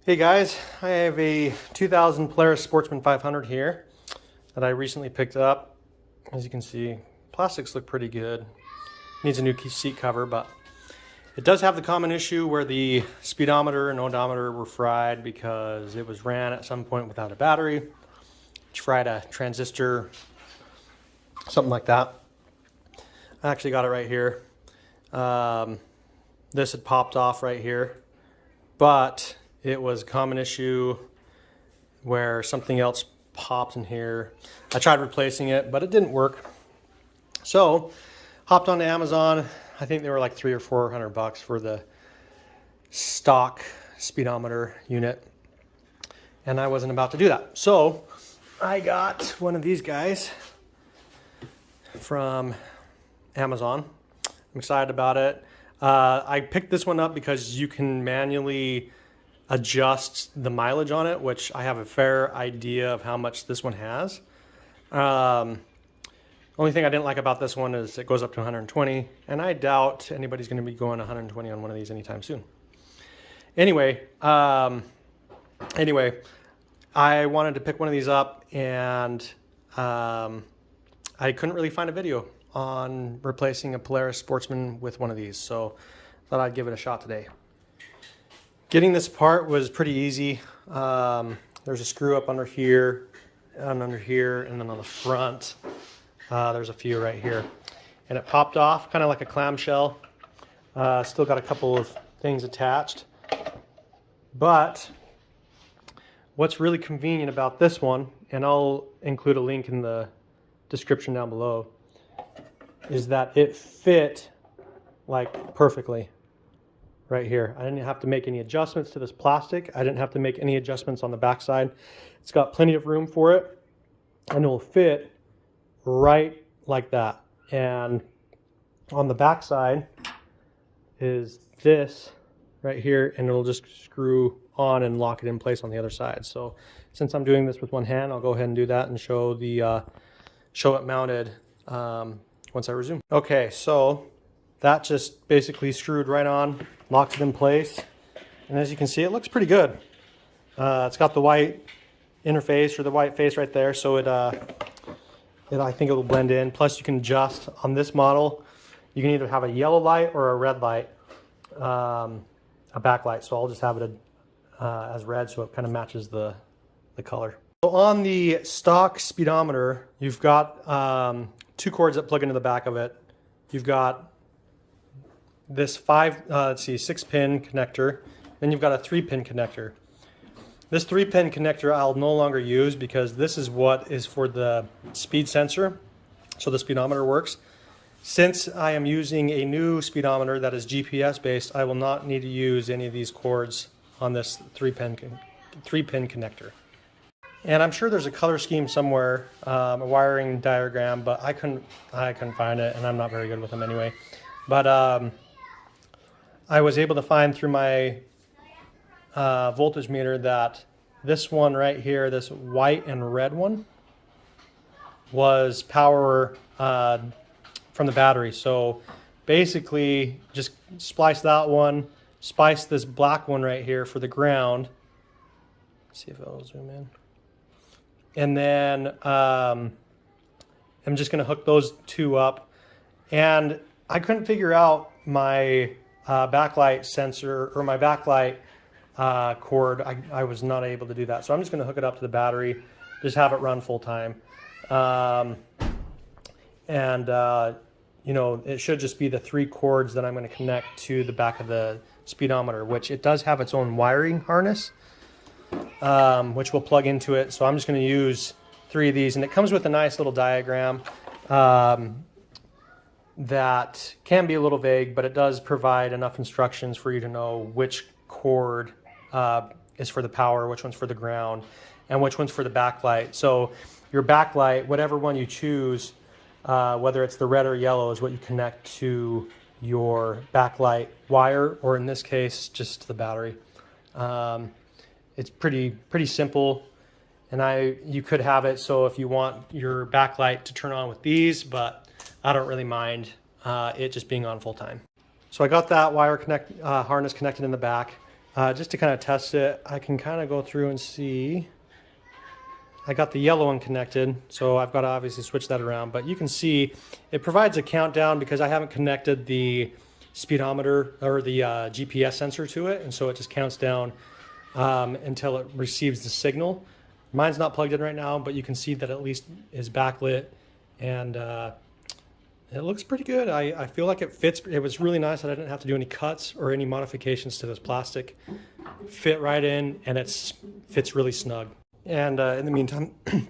Hey guys, I have a 2000 Polaris Sportsman 500 here that I recently picked up. As you can see, plastics look pretty good. Needs a new seat cover, but it does have the common issue where the speedometer and odometer were fried because it was ran at some point without a battery, which fried a transistor, something like that. I actually got it right here. This had popped off right here, but it was a common issue where something else popped in here. I tried replacing it, but it didn't work. So, hopped onto Amazon. I think they were like $300 or $400 for the stock speedometer unit. And I wasn't about to do that. So, I got one of these guys from Amazon. I'm excited about it. I picked this one up because you can manually adjust the mileage on it, which I have a fair idea of how much this one has. Only thing I didn't like about this one is it goes up to 120, and I doubt anybody's going to be going 120 on one of these anytime soon. Anyway, I wanted to pick one of these up, and I couldn't really find a video on replacing a Polaris Sportsman with one of these, so I thought I'd give it a shot today. Getting this apart was pretty easy. There's a screw up under here, and under here, and then on the front, there's a few right here. And it popped off, kind of like a clamshell. Still got a couple of things attached. But what's really convenient about this one, and I'll include a link in the description down below, is that it fit like perfectly. Right here. I didn't have to make any adjustments to this plastic. I didn't have to make any adjustments on the backside. It's got plenty of room for it, and it will fit right like that. And on the backside is this right here, and it'll just screw on and lock it in place on the other side. So since I'm doing this with one hand, I'll go ahead and do that and show the show it mounted once I resume. Okay, so that just basically screwed right on, locks it in place, and as you can see, it looks pretty good. It's got the white interface, or the white face right there, so I think it will blend in. Plus, you can adjust on this model. You can either have a yellow light or a red light, a backlight. So I'll just have it as red, so it kind of matches the color. So on the stock speedometer, you've got two cords that plug into the back of it. You've got this 6-pin connector, then you've got a 3-pin connector. This 3-pin connector I'll no longer use because this is what is for the speed sensor, so the speedometer works. Since I am using a new speedometer that is GPS based, I will not need to use any of these cords on this 3-pin connector. And I'm sure there's a color scheme somewhere, a wiring diagram, but I couldn't find it, and I'm not very good with them anyway. But I was able to find through my voltage meter that this one right here, this white and red one, was power from the battery. So basically just splice that one, splice this black one right here for the ground. Let's see if it'll zoom in. And then I'm just going to hook those two up. And I couldn't figure out my backlight sensor, or my backlight cord. I was not able to do that, so I'm just going to hook it up to the battery, just have it run full time, you know, it should just be the 3 cords that I'm going to connect to the back of the speedometer, which it does have its own wiring harness, which will plug into it. So I'm just going to use 3 of these, and it comes with a nice little diagram that can be a little vague, but it does provide enough instructions for you to know which cord is for the power, which one's for the ground, and which one's for the backlight. So your backlight, whatever one you choose, whether it's the red or yellow, is what you connect to your backlight wire, or in this case, just the battery. It's pretty simple, and you could have it so if you want your backlight to turn on with these, but I don't really mind it just being on full time. So I got that wire harness connected in the back. Just to kind of test it, I can kind of go through and see. I got the yellow one connected, so I've got to obviously switch that around. But you can see it provides a countdown because I haven't connected the speedometer or the GPS sensor to it, and so it just counts down until it receives the signal. Mine's not plugged in right now, but you can see that at least is backlit, and it looks pretty good. I feel like it fits. It was really nice that I didn't have to do any cuts or any modifications to this plastic. Fit right in, and it fits really snug. And in the meantime, I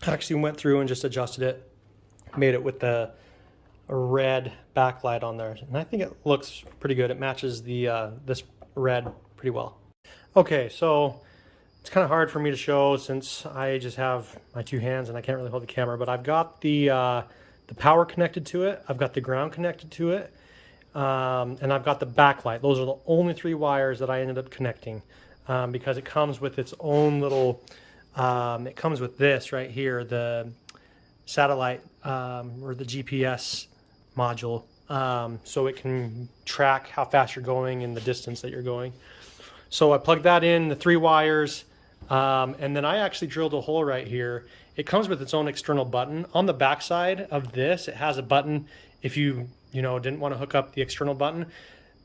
actually went through and just adjusted it, made it with the red backlight on there, and I think it looks pretty good. It matches the this red pretty well. Okay, so it's kind of hard for me to show since I just have my two hands and I can't really hold the camera, but I've got the power connected to it, I've got the ground connected to it, and I've got the backlight. Those are the only three wires that I ended up connecting because it comes with its own little, it comes with this right here, the satellite or the GPS module, so it can track how fast you're going and the distance that you're going. So I plugged that in, the three wires, and then I actually drilled a hole right here. It comes with its own external button. On the back side of this, it has a button if you didn't want to hook up the external button.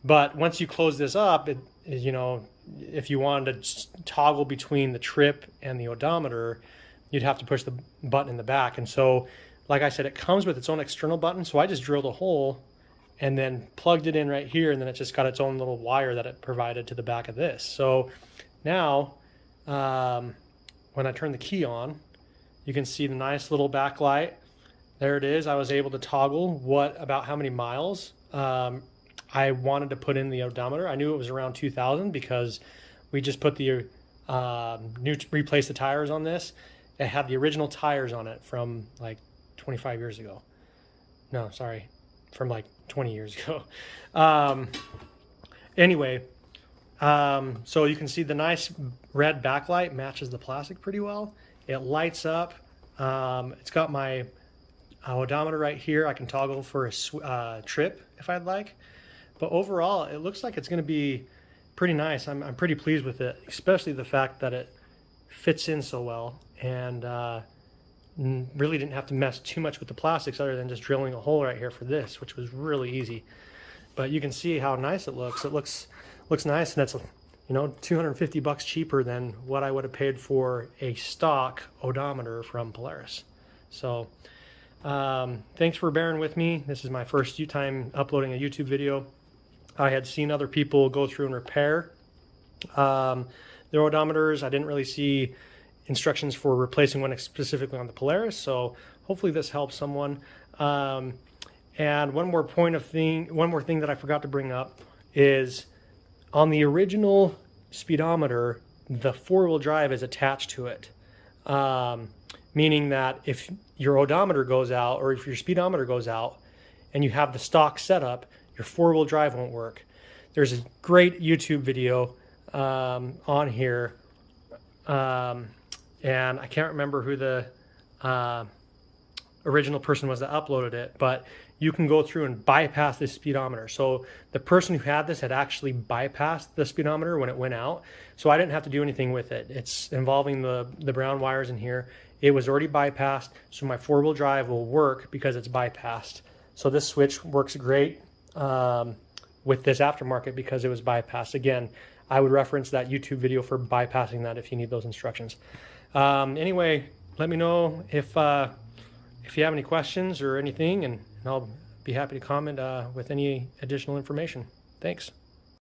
But once you close this up, if you wanted to toggle between the trip and the odometer, you'd have to push the button in the back. And so, like I said, it comes with its own external button. So I just drilled a hole and then plugged it in right here, and then it just got its own little wire that it provided to the back of this. So now, when I turn the key on, you can see the nice little backlight. There it is. I was able to toggle about how many miles I wanted to put in the odometer. I knew it was around 2,000 because we just put the replaced the tires on this. It had the original tires on it from like 25 years ago. No, sorry, from like 20 years ago. Anyway, so you can see the nice red backlight matches the plastic pretty well. It lights up. It's got my odometer right here. I can toggle for a trip if I'd like. But overall, it looks like it's going to be pretty nice. I'm pretty pleased with it, especially the fact that it fits in so well, and really didn't have to mess too much with the plastics other than just drilling a hole right here for this, which was really easy. But you can see how nice it looks. It looks nice, and it's 250 bucks cheaper than what I would have paid for a stock odometer from Polaris. So thanks for bearing with me. This is my first time uploading a YouTube video. I had seen other people go through and repair their odometers. I didn't really see instructions for replacing one specifically on the Polaris, so hopefully this helps someone. And one more thing that I forgot to bring up is on the original speedometer, the four-wheel drive is attached to it, meaning that if your odometer goes out or if your speedometer goes out and you have the stock setup, your four-wheel drive won't work. There's a great YouTube video on here, and I can't remember who the original person was that uploaded it, but you can go through and bypass the speedometer. So the person who had this had actually bypassed the speedometer when it went out, so I didn't have to do anything with it. It's involving the brown wires in here. It was already bypassed, so my four-wheel drive will work because it's bypassed. So this switch works great with this aftermarket because it was bypassed. Again, I would reference that YouTube video for bypassing that if you need those instructions. Anyway, let me know if you have any questions or anything, and I'll be happy to comment with any additional information. Thanks.